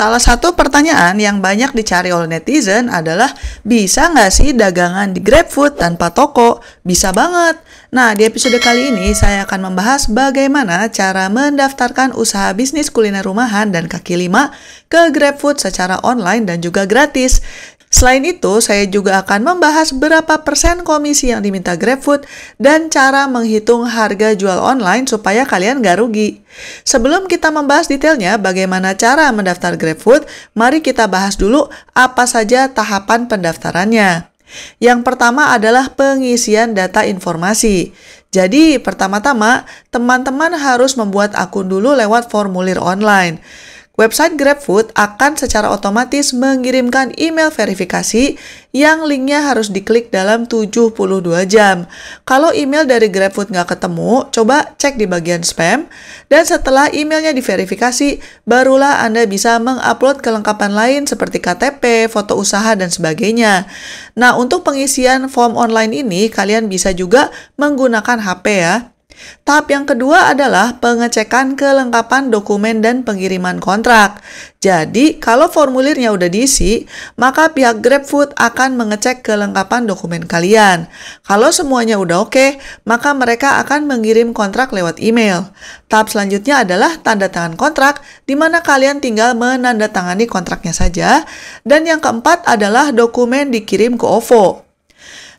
Salah satu pertanyaan yang banyak dicari oleh netizen adalah, bisa nggak sih dagangan di GrabFood tanpa toko? Bisa banget. Nah, di episode kali ini saya akan membahas bagaimana cara mendaftarkan usaha bisnis kuliner rumahan dan kaki lima ke GrabFood secara online dan juga gratis. Selain itu, saya juga akan membahas berapa persen komisi yang diminta GrabFood dan cara menghitung harga jual online supaya kalian nggak rugi. Sebelum kita membahas detailnya bagaimana cara mendaftar GrabFood, mari kita bahas dulu apa saja tahapan pendaftarannya. Yang pertama adalah pengisian data informasi. Jadi, pertama-tama, teman-teman harus membuat akun dulu lewat formulir online. Website GrabFood akan secara otomatis mengirimkan email verifikasi yang linknya harus diklik dalam 72 jam. Kalau email dari GrabFood nggak ketemu, coba cek di bagian spam. Dan setelah emailnya diverifikasi, barulah Anda bisa mengupload kelengkapan lain seperti KTP, foto usaha, dan sebagainya. Nah, untuk pengisian form online ini, kalian bisa juga menggunakan HP ya. Tahap yang kedua adalah pengecekan kelengkapan dokumen dan pengiriman kontrak. Jadi, kalau formulirnya udah diisi, maka pihak GrabFood akan mengecek kelengkapan dokumen kalian. Kalau semuanya udah oke, maka mereka akan mengirim kontrak lewat email. Tahap selanjutnya adalah tanda tangan kontrak, di mana kalian tinggal menandatangani kontraknya saja. Dan yang keempat adalah dokumen dikirim ke OVO.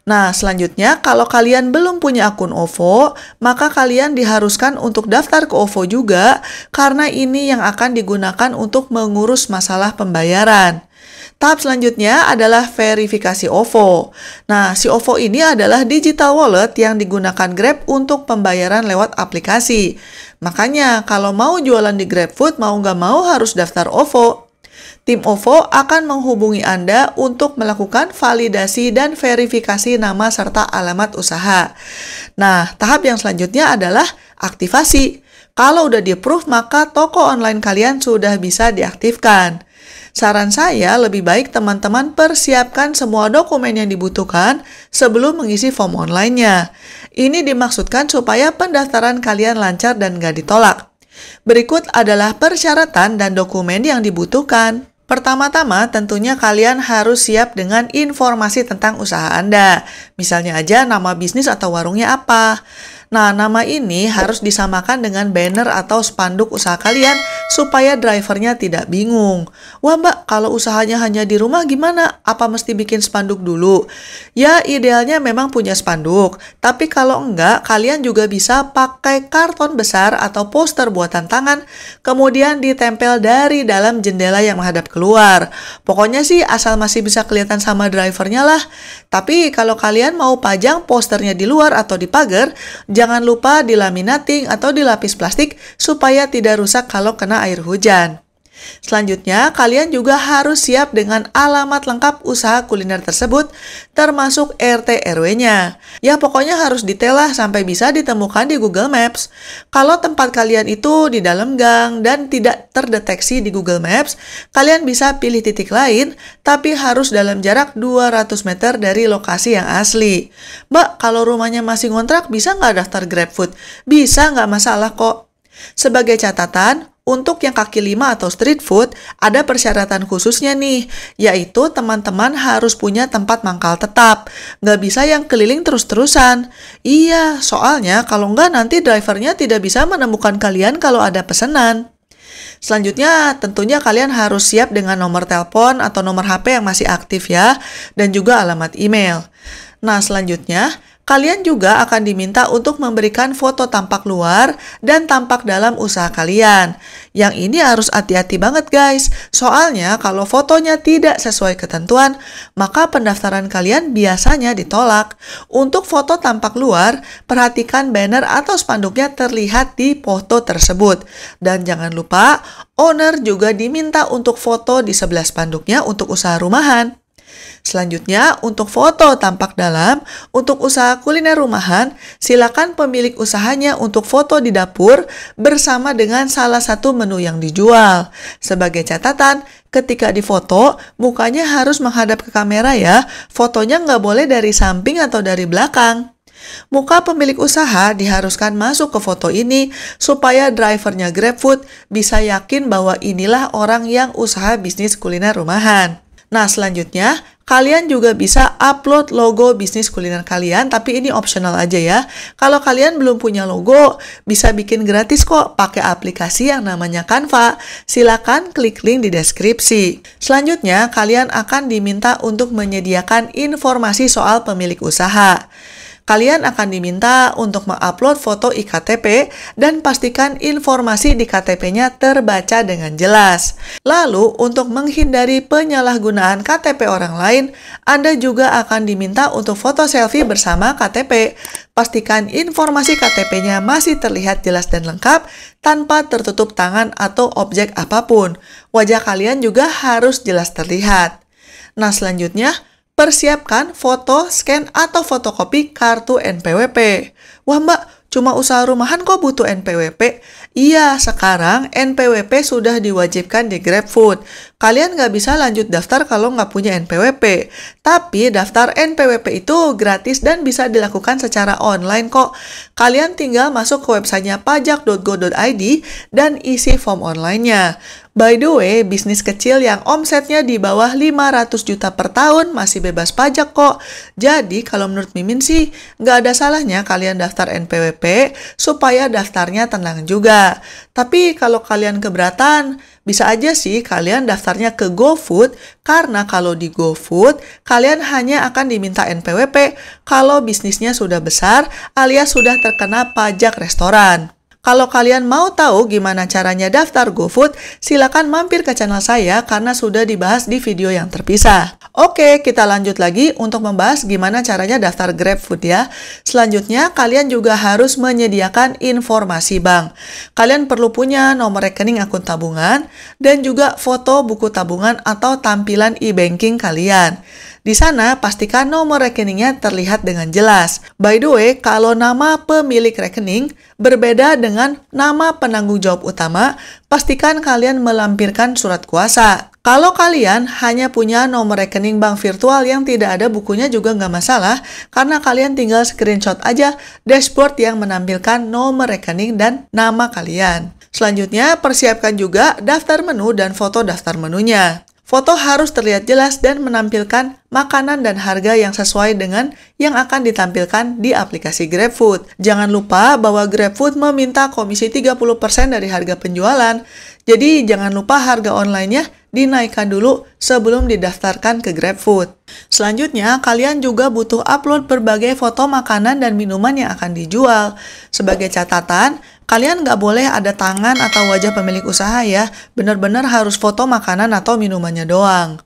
Nah, selanjutnya kalau kalian belum punya akun OVO, maka kalian diharuskan untuk daftar ke OVO juga karena ini yang akan digunakan untuk mengurus masalah pembayaran. Tahap selanjutnya adalah verifikasi OVO. Nah, si OVO ini adalah digital wallet yang digunakan Grab untuk pembayaran lewat aplikasi. Makanya, kalau mau jualan di GrabFood, mau nggak mau harus daftar OVO. Tim OVO akan menghubungi Anda untuk melakukan validasi dan verifikasi nama serta alamat usaha. Nah, tahap yang selanjutnya adalah aktivasi. Kalau udah di-approve, maka toko online kalian sudah bisa diaktifkan. Saran saya, lebih baik teman-teman persiapkan semua dokumen yang dibutuhkan sebelum mengisi form online-nya. Ini dimaksudkan supaya pendaftaran kalian lancar dan nggak ditolak. Berikut adalah persyaratan dan dokumen yang dibutuhkan. Pertama-tama, tentunya kalian harus siap dengan informasi tentang usaha Anda. Misalnya aja nama bisnis atau warungnya apa. Nah, nama ini harus disamakan dengan banner atau spanduk usaha kalian supaya drivernya tidak bingung. Wah mbak, kalau usahanya hanya di rumah gimana? Apa mesti bikin spanduk dulu? Ya, idealnya memang punya spanduk. Tapi kalau enggak, kalian juga bisa pakai karton besar atau poster buatan tangan, kemudian ditempel dari dalam jendela yang menghadap keluar. Pokoknya sih asal masih bisa kelihatan sama drivernya lah. Tapi kalau kalian mau pajang posternya di luar atau di pagar, jangan lupa dilaminating atau dilapis plastik supaya tidak rusak kalau kena air hujan. Selanjutnya, kalian juga harus siap dengan alamat lengkap usaha kuliner tersebut, termasuk RT RW-nya. Ya, pokoknya harus detail lah sampai bisa ditemukan di Google Maps. Kalau tempat kalian itu di dalam gang dan tidak terdeteksi di Google Maps, kalian bisa pilih titik lain, tapi harus dalam jarak 200 meter dari lokasi yang asli. Mbak, kalau rumahnya masih ngontrak, bisa nggak daftar GrabFood? Bisa, nggak masalah kok. Sebagai catatan, untuk yang kaki lima atau street food, ada persyaratan khususnya nih, yaitu teman-teman harus punya tempat mangkal tetap. Nggak bisa yang keliling terus-terusan. Iya, soalnya kalau nggak nanti drivernya tidak bisa menemukan kalian kalau ada pesanan. Selanjutnya, tentunya kalian harus siap dengan nomor telepon atau nomor HP yang masih aktif ya, dan juga alamat email. Nah, selanjutnya, kalian juga akan diminta untuk memberikan foto tampak luar dan tampak dalam usaha kalian. Yang ini harus hati-hati banget guys, soalnya kalau fotonya tidak sesuai ketentuan, maka pendaftaran kalian biasanya ditolak. Untuk foto tampak luar, perhatikan banner atau spanduknya terlihat di foto tersebut. Dan jangan lupa, owner juga diminta untuk foto di sebelah spanduknya untuk usaha rumahan. Selanjutnya, untuk foto tampak dalam, untuk usaha kuliner rumahan, silakan pemilik usahanya untuk foto di dapur bersama dengan salah satu menu yang dijual. Sebagai catatan, ketika difoto, mukanya harus menghadap ke kamera ya, fotonya nggak boleh dari samping atau dari belakang. Muka pemilik usaha diharuskan masuk ke foto ini supaya drivernya GrabFood bisa yakin bahwa inilah orang yang usaha bisnis kuliner rumahan. Nah, selanjutnya, kalian juga bisa upload logo bisnis kuliner kalian, tapi ini optional aja ya. Kalau kalian belum punya logo, bisa bikin gratis kok pakai aplikasi yang namanya Canva. Silakan klik link di deskripsi. Selanjutnya, kalian akan diminta untuk menyediakan informasi soal pemilik usaha. Kalian akan diminta untuk mengupload foto iktp dan pastikan informasi di KTP-nya terbaca dengan jelas. Lalu, untuk menghindari penyalahgunaan KTP orang lain, Anda juga akan diminta untuk foto selfie bersama KTP. Pastikan informasi KTP-nya masih terlihat jelas dan lengkap tanpa tertutup tangan atau objek apapun. Wajah kalian juga harus jelas terlihat. Nah, selanjutnya, persiapkan foto, scan, atau fotokopi kartu NPWP. Wah mbak, cuma usaha rumahan kok butuh NPWP? Iya, sekarang NPWP sudah diwajibkan di GrabFood. Kalian nggak bisa lanjut daftar kalau nggak punya NPWP. Tapi daftar NPWP itu gratis dan bisa dilakukan secara online kok. Kalian tinggal masuk ke websitenya pajak.go.id dan isi form online-nya. By the way, bisnis kecil yang omsetnya di bawah 500 juta per tahun masih bebas pajak kok. Jadi kalau menurut Mimin sih, nggak ada salahnya kalian daftar NPWP supaya daftarnya tenang juga. Tapi kalau kalian keberatan, bisa aja sih kalian daftarnya ke GoFood, karena kalau di GoFood, kalian hanya akan diminta NPWP kalau bisnisnya sudah besar alias sudah terkena pajak restoran. Kalau kalian mau tahu gimana caranya daftar GoFood, silakan mampir ke channel saya karena sudah dibahas di video yang terpisah. Oke, kita lanjut lagi untuk membahas gimana caranya daftar GrabFood ya. Selanjutnya, kalian juga harus menyediakan informasi bank. Kalian perlu punya nomor rekening akun tabungan dan juga foto buku tabungan atau tampilan e-banking kalian. Di sana, pastikan nomor rekeningnya terlihat dengan jelas. By the way, kalau nama pemilik rekening berbeda dengan nama penanggung jawab utama, pastikan kalian melampirkan surat kuasa. Kalau kalian hanya punya nomor rekening bank virtual yang tidak ada bukunya juga nggak masalah, karena kalian tinggal screenshot aja dashboard yang menampilkan nomor rekening dan nama kalian. Selanjutnya, persiapkan juga daftar menu dan foto daftar menunya. Foto harus terlihat jelas dan menampilkan makanan dan harga yang sesuai dengan yang akan ditampilkan di aplikasi GrabFood. Jangan lupa bahwa GrabFood meminta komisi 30% dari harga penjualan. Jadi jangan lupa harga online-nya dinaikkan dulu sebelum didaftarkan ke GrabFood. Selanjutnya, kalian juga butuh upload berbagai foto makanan dan minuman yang akan dijual. Sebagai catatan, kalian nggak boleh ada tangan atau wajah pemilik usaha ya. Benar-benar harus foto makanan atau minumannya doang.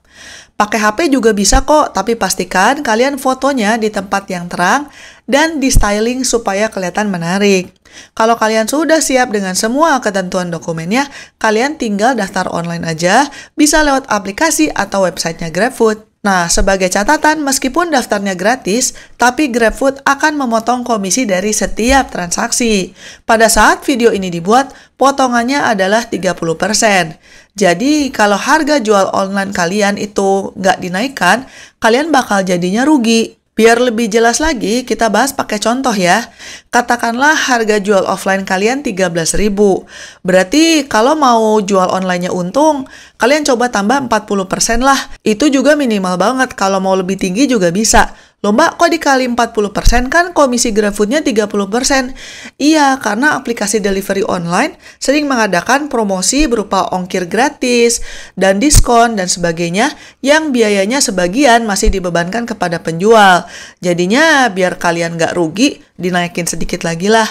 Pakai HP juga bisa kok, tapi pastikan kalian fotonya di tempat yang terang dan di styling supaya kelihatan menarik. Kalau kalian sudah siap dengan semua ketentuan dokumennya, kalian tinggal daftar online aja, bisa lewat aplikasi atau websitenya GrabFood. Nah, sebagai catatan, meskipun daftarnya gratis, tapi GrabFood akan memotong komisi dari setiap transaksi. Pada saat video ini dibuat, potongannya adalah 30%. Jadi, kalau harga jual online kalian itu nggak dinaikkan, kalian bakal jadinya rugi. Biar lebih jelas lagi, kita bahas pakai contoh ya. Katakanlah harga jual offline kalian 13.000. Berarti kalau mau jual online-nya untung, kalian coba tambah 40% lah. Itu juga minimal banget, kalau mau lebih tinggi juga bisa. Loh mbak, kok dikali 40% kan komisi GrabFood-nya 30%? Iya, karena aplikasi delivery online sering mengadakan promosi berupa ongkir gratis, dan diskon, dan sebagainya yang biayanya sebagian masih dibebankan kepada penjual. Jadinya biar kalian nggak rugi, dinaikin sedikit lagi lah.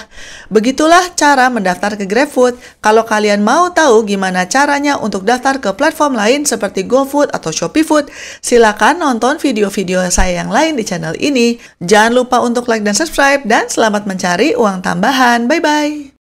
Begitulah cara mendaftar ke GrabFood. Kalau kalian mau tahu gimana caranya untuk daftar ke platform lain seperti GoFood atau ShopeeFood, silakan nonton video-video saya yang lain di channel ini. Jangan lupa untuk like dan subscribe, dan selamat mencari uang tambahan. Bye-bye!